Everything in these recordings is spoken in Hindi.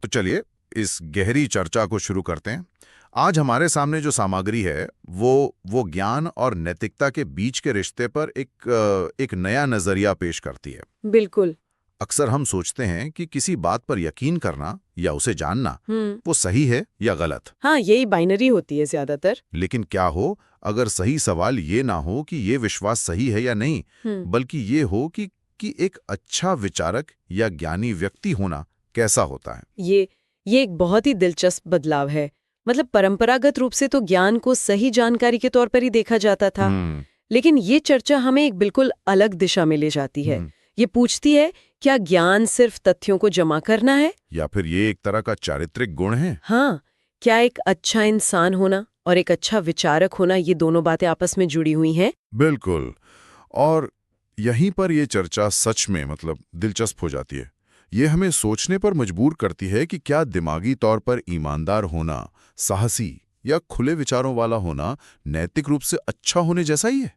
तो चलिए इस गहरी चर्चा को शुरू करते हैं। आज हमारे सामने जो सामग्री है वो ज्ञान और नैतिकता के बीच के रिश्ते पर एक नया नजरिया पेश करती है। बिल्कुल। अक्सर हम सोचते हैं कि किसी बात पर यकीन करना या उसे जानना वो सही है या गलत। हाँ, यही बाइनरी होती है ज्यादातर। लेकिन क्या हो अगर सही सवाल ये ना हो कि ये विश्वास सही है या नहीं, बल्कि ये हो कि एक अच्छा विचारक या ज्ञानी व्यक्ति होना कैसा होता है। ये एक बहुत ही दिलचस्प बदलाव है। मतलब परंपरागत रूप से तो ज्ञान को सही जानकारी के तौर पर ही देखा जाता था, लेकिन ये चर्चा हमें एक बिल्कुल अलग दिशा में ले जाती है। ये पूछती है, क्या ज्ञान सिर्फ तथ्यों को जमा करना है या फिर ये एक तरह का चारित्रिक गुण है? हाँ, क्या एक अच्छा इंसान होना और एक अच्छा विचारक होना, ये दोनों बातें आपस में जुड़ी हुई हैं? बिल्कुल। और यहीं पर ये चर्चा सच में दिलचस्प हो जाती है। ये हमें सोचने पर मजबूर करती है कि क्या दिमागी तौर पर ईमानदार होना, साहसी या खुले विचारों वाला होना नैतिक रूप से अच्छा होने जैसा ही है?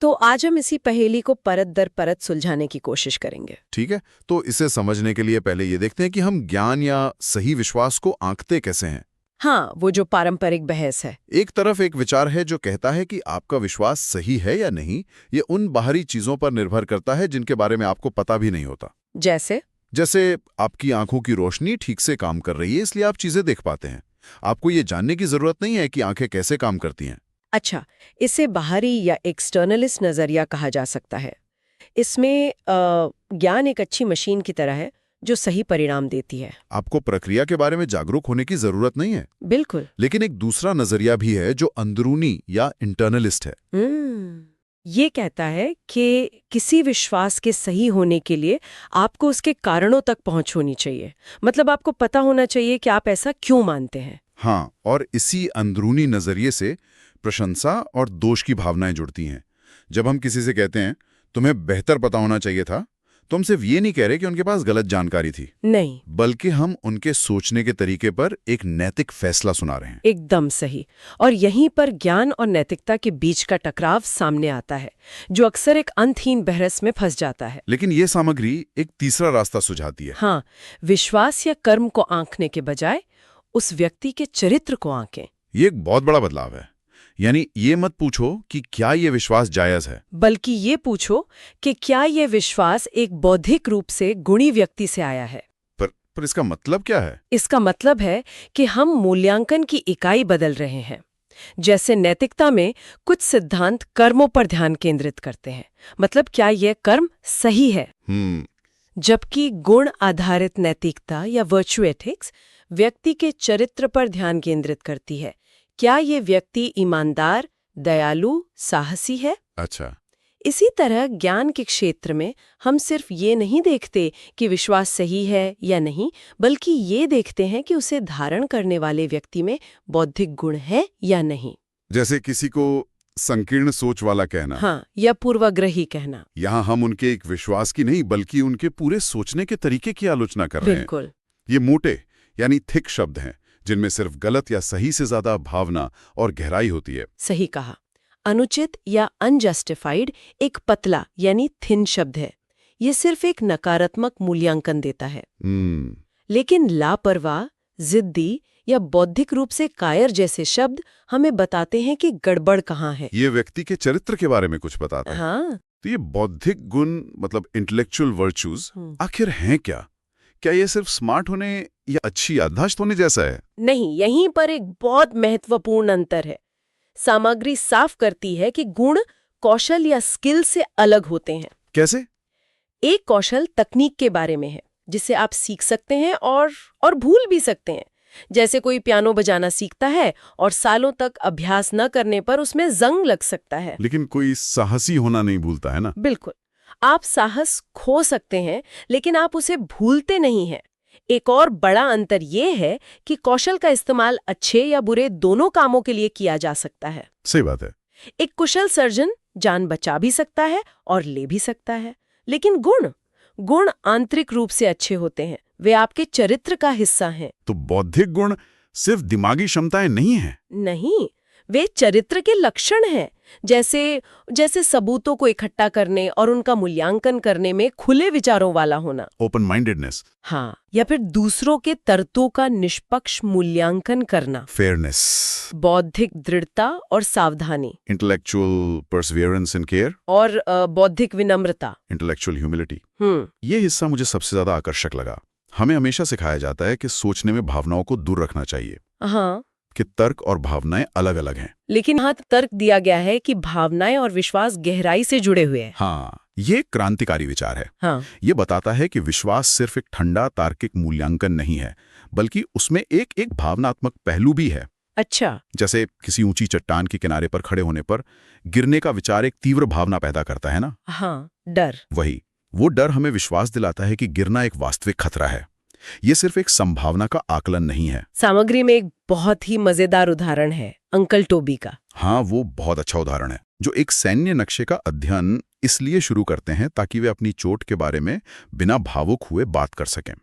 तो आज हम इसी पहेली को परत दर परत सुलझाने की कोशिश करेंगे। ठीक है, तो इसे समझने के लिए पहले ये देखते हैं कि हम ज्ञान या सही विश्वास को आंकते कैसे हैं। हाँ, वो जो पारंपरिक बहस है। एक तरफ एक विचार है जो कहता है कि आपका विश्वास सही है या नहीं, ये उन बाहरी चीजों पर निर्भर करता है जिनके बारे में आपको पता भी नहीं होता। जैसे आपकी आंखों की रोशनी ठीक से काम कर रही है, इसलिए आप चीजें देख पाते हैं। आपको ये जानने की जरूरत नहीं है कि आंखें कैसे काम करती हैं। अच्छा, इसे बाहरी या एक्सटर्नलिस्ट नजरिया कहा जा सकता है। इसमें ज्ञान एक अच्छी मशीन की तरह है जो सही परिणाम देती है। आपको प्रक्रिया के बारे में जागरूक होने की जरूरत नहीं है। बिल्कुल। लेकिन एक दूसरा नजरिया भी है जो अंदरूनी या इंटरनलिस्ट है। ये कहता है कि किसी विश्वास के सही होने के लिए आपको उसके कारणों तक पहुंच होनी चाहिए। मतलब आपको पता होना चाहिए कि आप ऐसा क्यों मानते हैं। हाँ, और इसी अंदरूनी नजरिए से प्रशंसा और दोष की भावनाएं जुड़ती हैं। जब हम किसी से कहते हैं तुम्हें बेहतर पता होना चाहिए था, तो हम सिर्फ ये नहीं कह रहे कि उनके पास गलत जानकारी थी, नहीं, बल्कि हम उनके सोचने के तरीके पर एक नैतिक फैसला सुना रहे हैं। एकदम सही। और यहीं पर ज्ञान और नैतिकता के बीच का टकराव सामने आता है, जो अक्सर एक अंतहीन बहस में फंस जाता है। लेकिन ये सामग्री एक तीसरा रास्ता सुझाती है। हाँ, विश्वास या कर्म को आंकने के बजाय उस व्यक्ति के चरित्र को आंकें। ये एक बहुत बड़ा बदलाव है। यानी ये मत पूछो कि क्या ये विश्वास जायज है, बल्कि ये पूछो कि क्या ये विश्वास एक बौद्धिक रूप से गुणी व्यक्ति से आया है। पर इसका मतलब क्या है? इसका मतलब है कि हम मूल्यांकन की इकाई बदल रहे हैं। जैसे नैतिकता में कुछ सिद्धांत कर्मों पर ध्यान केंद्रित करते हैं, मतलब क्या यह कर्म सही है, जबकि गुण आधारित नैतिकता या वर्च्यू एथिक्स व्यक्ति के चरित्र पर ध्यान केंद्रित करती है। क्या ये व्यक्ति ईमानदार, दयालु, साहसी है? अच्छा। इसी तरह ज्ञान के क्षेत्र में हम सिर्फ ये नहीं देखते कि विश्वास सही है या नहीं, बल्कि ये देखते हैं कि उसे धारण करने वाले व्यक्ति में बौद्धिक गुण है या नहीं। जैसे किसी को संकीर्ण सोच वाला कहना, हाँ, या पूर्वाग्रही कहना। यहाँ हम उनके एक विश्वास की नहीं बल्कि उनके पूरे सोचने के तरीके की आलोचना कर रहे हैं। बिल्कुल। ये मोटे यानी थिक शब्द हैं, जिनमें सिर्फ गलत या सही से ज्यादा भावना और गहराई होती है। सही कहा। अनुचित या अनजस्टिफाइड एक पतला यानी थिन शब्द है। ये सिर्फ एक नकारात्मक मूल्यांकन देता है। लेकिन लापरवाह, जिद्दी या बौद्धिक रूप से कायर जैसे शब्द हमें बताते हैं कि गड़बड़ कहाँ है। ये व्यक्ति के चरित्र के बारे में कुछ बताता है। हाँ। तो ये बौद्धिक गुण इंटेलेक्चुअल वर्च्यूज आखिर हैं क्या? क्या ये सिर्फ स्मार्ट होने या अच्छी याददाश्त होने जैसा है? नहीं, यहीं पर एक बहुत महत्वपूर्ण अंतर है। सामग्री साफ करती है कि गुण कौशल या स्किल से अलग होते हैं। कैसे? एक कौशल तकनीक के बारे में है, जिसे आप सीख सकते हैं और भूल भी सकते हैं। जैसे कोई पियानो बजाना सीखता है और सालों तक अभ्यास न करने पर उसमें जंग लग सकता है। लेकिन कोई साहसी होना नहीं भूलता है ना? बिल्कुल। आप साहस खो सकते हैं, लेकिन आप उसे भूलते नहीं हैं। एक और बड़ा अंतर ये है कि कौशल का इस्तेमाल अच्छे या बुरे दोनों कामों के लिए किया जा सकता है। सही बात है। एक कुशल सर्जन जान बचा भी सकता है और ले भी सकता है। लेकिन गुण आंतरिक रूप से अच्छे होते हैं, वे आपके चरित्र का हिस्सा हैं। तो बौद्धिक गुण सिर्फ दिमागी क्षमताएं नहीं हैं? नहीं, वे चरित्र के लक्षण हैं। जैसे सबूतों को इकट्ठा करने और उनका मूल्यांकन करने में खुले विचारों वाला होना। Open mindedness. हाँ, या फिर दूसरों के तर्कों का निष्पक्ष मूल्यांकन करना। फेयरनेस। बौद्धिक दृढ़ता और सावधानी। Intellectual Perseverance and care. और बौद्धिक विनम्रता। Intellectual humility. ये हिस्सा मुझे सबसे ज्यादा आकर्षक लगा। हमें हमेशा सिखाया जाता है कि सोचने में भावनाओं को दूर रखना चाहिए। हाँ, कि तर्क और भावनाएं अलग अलग हैं। लेकिन यहाँ तर्क दिया गया है कि भावनाएं और विश्वास गहराई से जुड़े हुए हैं। हाँ, ये क्रांतिकारी विचार है। हाँ, ये बताता है कि विश्वास सिर्फ एक ठंडा तार्किक मूल्यांकन नहीं है, बल्कि उसमें एक एक भावनात्मक पहलू भी है। अच्छा। जैसे किसी ऊंची चट्टान के किनारे पर खड़े होने पर गिरने का विचार एक तीव्र भावना पैदा करता है ना। हाँ, डर। वही, वो डर हमें विश्वास दिलाता है कि गिरना एक वास्तविक खतरा है। ये सिर्फ एक संभावना का आकलन नहीं है। सामग्री में एक बहुत ही मजेदार उदाहरण है अंकल टोबी का। हाँ, वो बहुत अच्छा उदाहरण है, जो एक सैन्य नक्शे का अध्ययन इसलिए शुरू करते हैं ताकि वे अपनी चोट के बारे में बिना भावुक हुए बात कर सकें।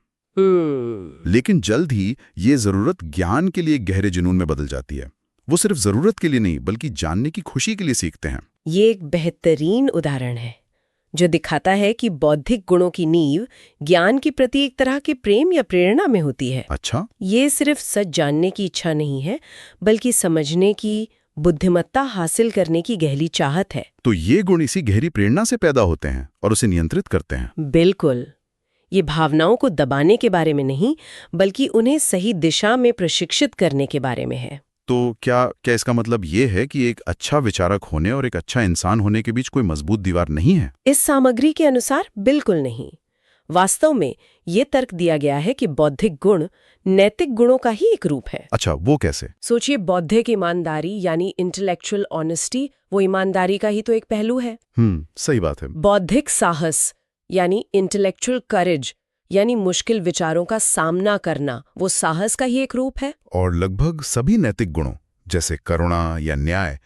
लेकिन जल्द ही ये जरूरत ज्ञान के लिए गहरे जुनून में बदल जाती है। वो सिर्फ जरूरत के लिए नहीं, बल्कि जानने की खुशी के लिए सीखते हैं। ये एक बेहतरीन उदाहरण है जो दिखाता है कि बौद्धिक गुणों की नींव ज्ञान के प्रति एक तरह के प्रेम या प्रेरणा में होती है। अच्छा। ये सिर्फ सच जानने की इच्छा नहीं है, बल्कि समझने की, बुद्धिमत्ता हासिल करने की गहरी चाहत है। तो ये गुण इसी गहरी प्रेरणा से पैदा होते हैं और उसे नियंत्रित करते हैं। बिल्कुल। ये भावनाओं को दबाने के बारे में नहीं, बल्कि उन्हें सही दिशा में प्रशिक्षित करने के बारे में है। तो क्या इसका मतलब ये है कि एक अच्छा विचारक होने और एक अच्छा इंसान होने के बीच कोई मजबूत दीवार नहीं है? इस सामग्री के अनुसार बिल्कुल नहीं। वास्तव में ये तर्क दिया गया है कि बौद्धिक गुण नैतिक गुणों का ही एक रूप है। अच्छा, वो कैसे? सोचिए, बौद्धिक ईमानदारी यानी इंटेलेक्चुअल ऑनेस्टी, वो ईमानदारी का ही तो एक पहलू है। सही बात है। बौद्धिक साहस यानी इंटेलेक्चुअल करेज, यानी मुश्किल विचारों का सामना करना, वो साहस का ही एक रूप है। और लगभग सभी नैतिक गुणों जैसे करुणा या न्याय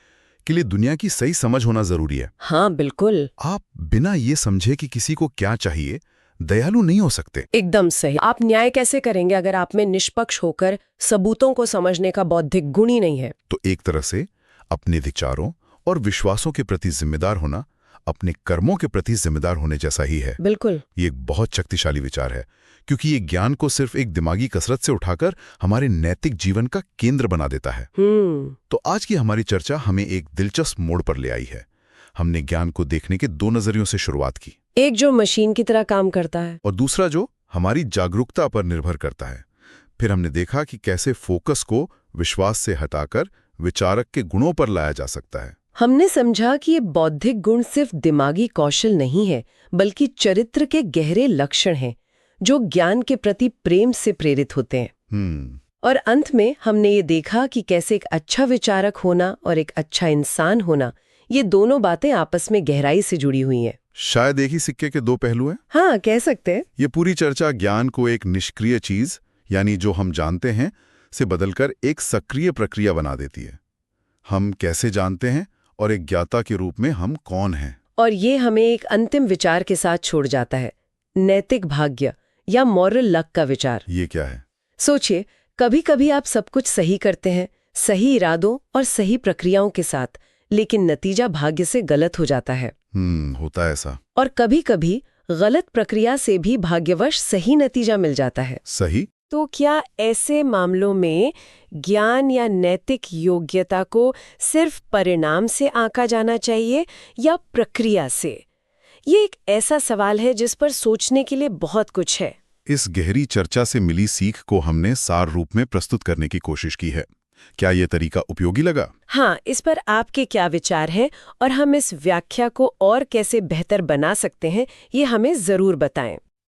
के लिए दुनिया की सही समझ होना जरूरी है। हाँ, बिल्कुल। आप बिना ये समझे कि किसी को क्या चाहिए दयालु नहीं हो सकते। एकदम सही। आप न्याय कैसे करेंगे अगर आप में निष्पक्ष होकर सबूतों को समझने का बौद्धिक गुण ही नहीं है? तो एक तरह से अपने विचारों और विश्वासों के प्रति जिम्मेदार होना अपने कर्मों के प्रति जिम्मेदार होने जैसा ही है। बिल्कुल। ये एक बहुत शक्तिशाली विचार है, क्योंकि ये ज्ञान को सिर्फ एक दिमागी कसरत से उठाकर हमारे नैतिक जीवन का केंद्र बना देता है। तो आज की हमारी चर्चा हमें एक दिलचस्प मोड़ पर ले आई है। हमने ज्ञान को देखने के दो नजरियों से शुरुआत की, एक जो मशीन की तरह काम करता है और दूसरा जो हमारी जागरूकता पर निर्भर करता है। फिर हमने देखा कि कैसे फोकस को विश्वास से हटाकर विचारक के गुणों पर लाया जा सकता है। हमने समझा कि ये बौद्धिक गुण सिर्फ दिमागी कौशल नहीं है, बल्कि चरित्र के गहरे लक्षण हैं जो ज्ञान के प्रति प्रेम से प्रेरित होते हैं। और अंत में हमने ये देखा कि कैसे एक अच्छा विचारक होना और एक अच्छा इंसान होना, ये दोनों बातें आपस में गहराई से जुड़ी हुई हैं। शायद एक ही सिक्के के दो पहलू हैं। हाँ, कह सकते हैं। ये पूरी चर्चा ज्ञान को एक निष्क्रिय चीज, यानी जो हम जानते हैं, से बदलकर एक सक्रिय प्रक्रिया बना देती है। हम कैसे जानते हैं और एक ज्ञाता के रूप में हम कौन हैं। और ये हमें एक अंतिम विचार के साथ छोड़ जाता है, नैतिक भाग्य या मॉरल लक का विचार। ये क्या है? सोचिए, कभी कभी आप सब कुछ सही करते हैं, सही इरादों और सही प्रक्रियाओं के साथ, लेकिन नतीजा भाग्य से गलत हो जाता है। होता है ऐसा। और कभी कभी गलत प्रक्रिया से भी भाग्यवश सही नतीजा मिल जाता है। सही? तो क्या ऐसे मामलों में ज्ञान या नैतिक योग्यता को सिर्फ परिणाम से आंका जाना चाहिए या प्रक्रिया से? ये एक ऐसा सवाल है जिस पर सोचने के लिए बहुत कुछ है। इस गहरी चर्चा से मिली सीख को हमने सार रूप में प्रस्तुत करने की कोशिश की है। क्या ये तरीका उपयोगी लगा? हाँ, इस पर आपके क्या विचार हैं और हम इस व्याख्या को और कैसे बेहतर बना सकते हैं, ये हमें जरूर बताएं।